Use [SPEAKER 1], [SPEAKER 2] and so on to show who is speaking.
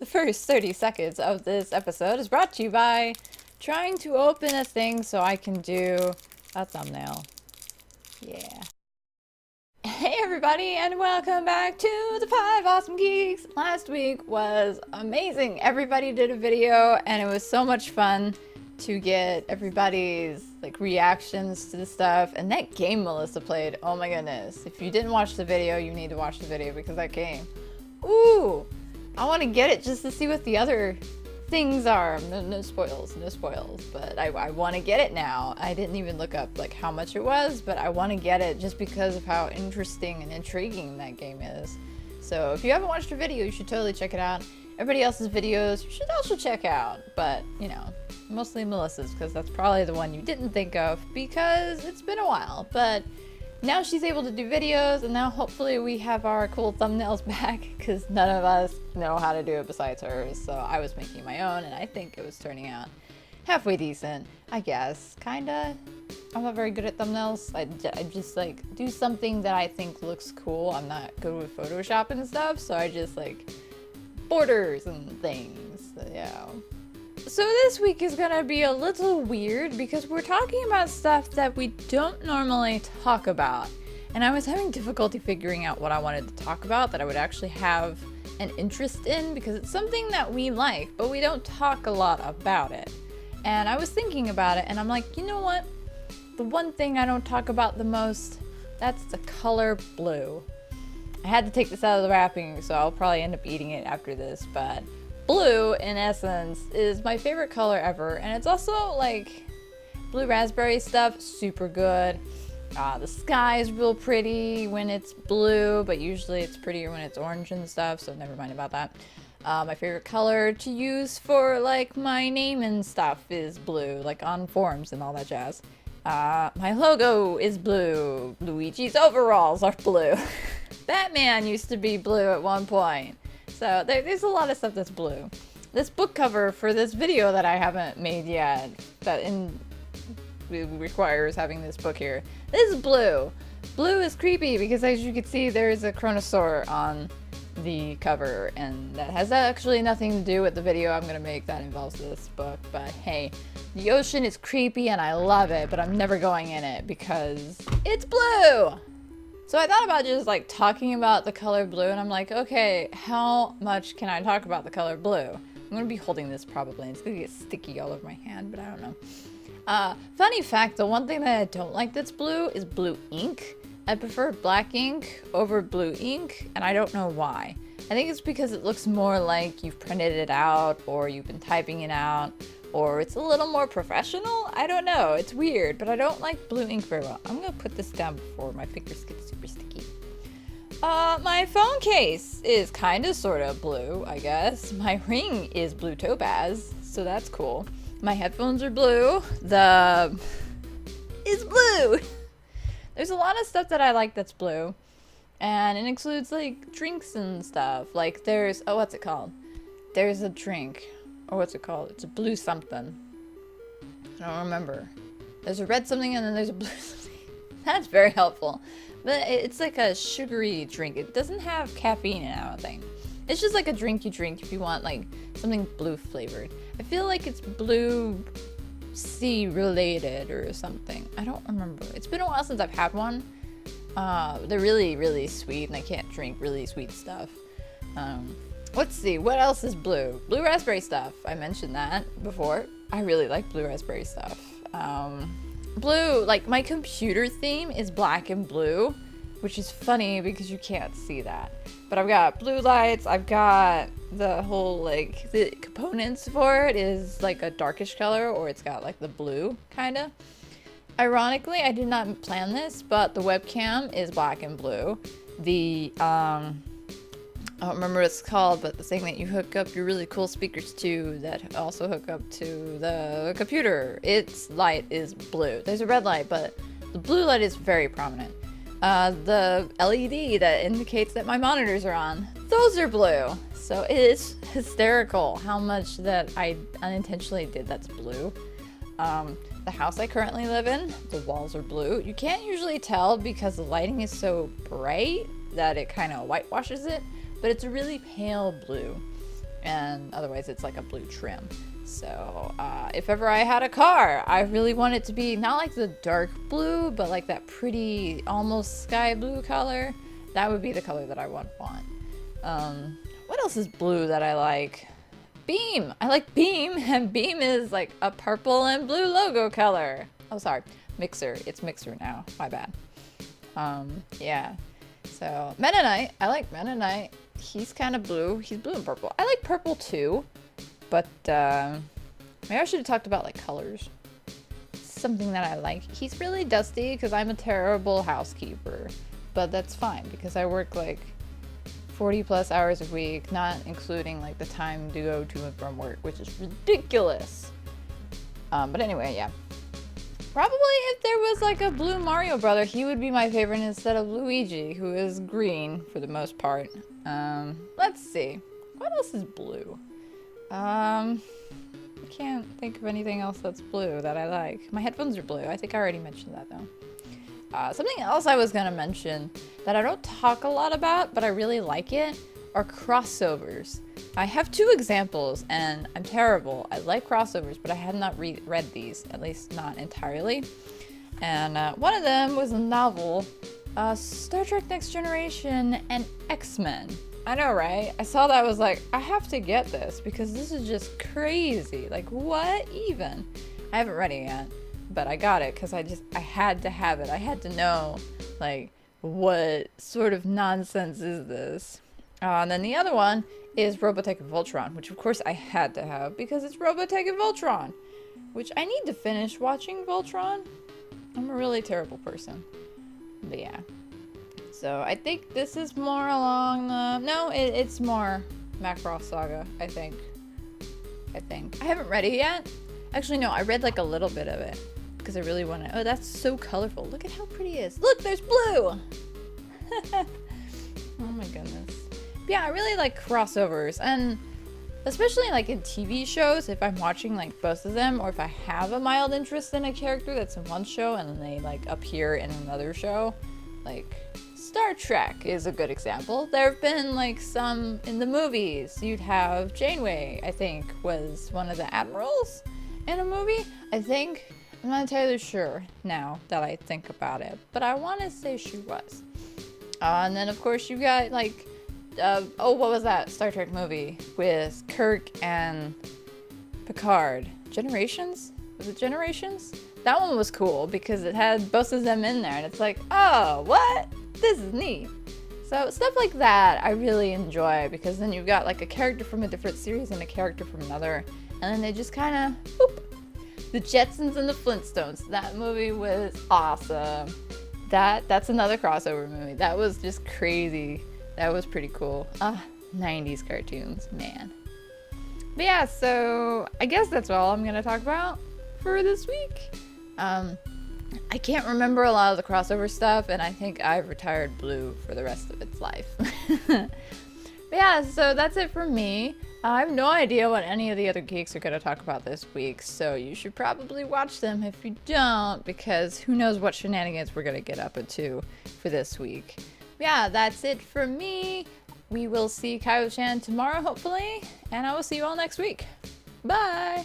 [SPEAKER 1] The first 30 seconds of this episode is brought to you by trying to open a thing so I can do a thumbnail. Yeah. Hey everybody, and welcome back to the 5 Awesome Geeks! Last week was amazing. Everybody did a video and it was so much fun to get everybody's reactions to the stuff. And that game Melissa played, oh my goodness. If you didn't watch the video, you need to watch the video because that game. Ooh! I want to get it just to see what the other things are. No spoils, no spoils. But I want to get it now. I didn't even look up how much it was, but I want to get it just because of how interesting and intriguing that game is. So if you haven't watched the video, you should totally check it out. Everybody else's videos you should also check out. But, you know, mostly Melissa's because that's probably the one you didn't think of because it's been a while. But now she's able to do videos, and now hopefully we have our cool thumbnails back because none of us know how to do it besides hers. So I was making my own, and I think it was turning out halfway decent, I guess. Kinda. I'm not very good at thumbnails. I just do something that I think looks cool. I'm not good with Photoshop and stuff, so I just borders and things. So, yeah. So this week is gonna be a little weird because we're talking about stuff that we don't normally talk about. And I was having difficulty figuring out what I wanted to talk about that I would actually have an interest in because it's something that we like, but we don't talk a lot about it. And I was thinking about it and I'm like, you know what? The one thing I don't talk about the most, that's the color blue. I had to take this out of the wrapping, so I'll probably end up eating it after this, but blue, in essence, is my favorite color ever, and it's also blue raspberry stuff, super good. The sky is real pretty when it's blue, but usually it's prettier when it's orange and stuff, so never mind about that. My favorite color to use for my name and stuff is blue, on forums and all that jazz. My logo is blue. Luigi's overalls are blue. Batman used to be blue at one point. So there's a lot of stuff that's blue. This book cover for this video that I haven't made yet, that requires having this book here, this is blue. Blue is creepy because, as you can see, there is a Chronosaur on the cover, and that has actually nothing to do with the video I'm gonna make that involves this book. But hey, the ocean is creepy and I love it, but I'm never going in it because it's blue. So I thought about just talking about the color blue, and I'm like, okay, how much can I talk about the color blue? I'm gonna be holding this probably, and it's gonna get sticky all over my hand, but I don't know. Funny fact, the one thing that I don't like that's blue is blue ink. I prefer black ink over blue ink, and I don't know why. I think it's because it looks more like you've printed it out, or you've been typing it out, or it's a little more professional. I don't know, it's weird, but I don't like blue ink very well. I'm gonna put this down before my fingers get super sticky. My phone case is kinda sorta blue, I guess. My ring is blue topaz, so that's cool. My headphones are blue. It's blue! There's a lot of stuff that I like that's blue. And it includes drinks and stuff. There's, oh, what's it called? There's a drink. Or what's it called? It's a blue something. I don't remember. There's a red something and then there's a blue something. That's very helpful. But it's a sugary drink. It doesn't have caffeine in it, I don't think. It's just a drink you drink if you want something blue flavored. I feel like it's blue sea related or something. I don't remember. It's been a while since I've had one. They're really, really sweet and I can't drink really sweet stuff. Let's see, what else is blue? Blue raspberry stuff. I mentioned that before. I really like blue raspberry stuff. Blue, my computer theme is black and blue, which is funny because you can't see that. But I've got blue lights, I've got the whole, the components for it is a darkish color, or it's got the blue, kinda. Ironically, I did not plan this, but the webcam is black and blue. The, I don't remember what it's called, but the thing that you hook up your really cool speakers to that also hook up to the computer, its light is blue. There's a red light, but the blue light is very prominent. The LED that indicates that my monitors are on, those are blue. So it is hysterical how much that I unintentionally did that's blue. The house I currently live in, the walls are blue. You can't usually tell because the lighting is so bright that it kind of whitewashes it, but it's a really pale blue. and otherwise it's like a blue trim. So if ever I had a car, I really want it to be not like the dark blue, but like that pretty almost sky blue color. That would be the color that I would want. What else is blue that I like? Beam! I like Beam, and Beam is like a purple and blue logo color. Oh, sorry. Mixer. It's Mixer now. My bad. Yeah. So, Mennonite. I like Mennonite. He's kind of blue. He's blue and purple. I like purple too, but maybe I should have talked about like colors. Something that I like. He's really dusty because I'm a terrible housekeeper, but that's fine because I work like 40 plus hours a week, not including like the time to go to and from work, which is ridiculous. But anyway, yeah. Probably if there was like a blue Mario brother, he would be my favorite instead of Luigi, who is green for the most part. Let's see. What else is blue? I can't think of anything else that's blue that I like. My headphones are blue. I think I already mentioned that though. Something else I was gonna mention that I don't talk a lot about, but I really like it, are crossovers. I have 2 examples, and I'm terrible. I like crossovers, but I had not read these, at least not entirely. And one of them was a novel, Star Trek Next Generation and X-Men. I know, right? I saw that, I was like, I have to get this, because this is just crazy. Like, what even? I haven't read it yet. But I got it because I had to have it. I had to know, like, what sort of nonsense is this? And then the other one is Robotech and Voltron, which of course I had to have because it's Robotech and Voltron, which I need to finish watching Voltron. I'm a really terrible person. But yeah. So I think this is more along the... No, it's more Macross Saga, I think. I haven't read it yet. Actually, no, I read like a little bit of it. Because I really want to... Oh, that's so colorful. Look at how pretty it is. Look, there's blue! Oh my goodness. But yeah, I really like crossovers. And especially like in TV shows, if I'm watching like both of them, or if I have a mild interest in a character that's in one show and then they like appear in another show. Like Star Trek is a good example. There have been like some in the movies. You'd have Janeway, I think, was one of the admirals in a movie. I think... I'm not entirely sure now that I think about it, but I want to say she was. And then of course you got like, oh, what was that Star Trek movie with Kirk and Picard? Generations? Was it Generations? That one was cool because it had both of them in there, and it's like, oh, what? This is neat. So stuff like that I really enjoy because then you've got like a character from a different series and a character from another, and then they just kind of, boop. The Jetsons and the Flintstones. That movie was awesome. That's another crossover movie. That was just crazy. That was pretty cool. 90s cartoons, man. But yeah, so I guess that's all I'm gonna talk about for this week. I can't remember a lot of the crossover stuff, and I think I've retired Blue for the rest of its life. But yeah, so that's it for me. I have no idea what any of the other geeks are going to talk about this week, so you should probably watch them if you don't, because who knows what shenanigans we're going to get up into for this week. But yeah, that's it for me. We will see Kio-chan tomorrow, hopefully, and I will see you all next week. Bye!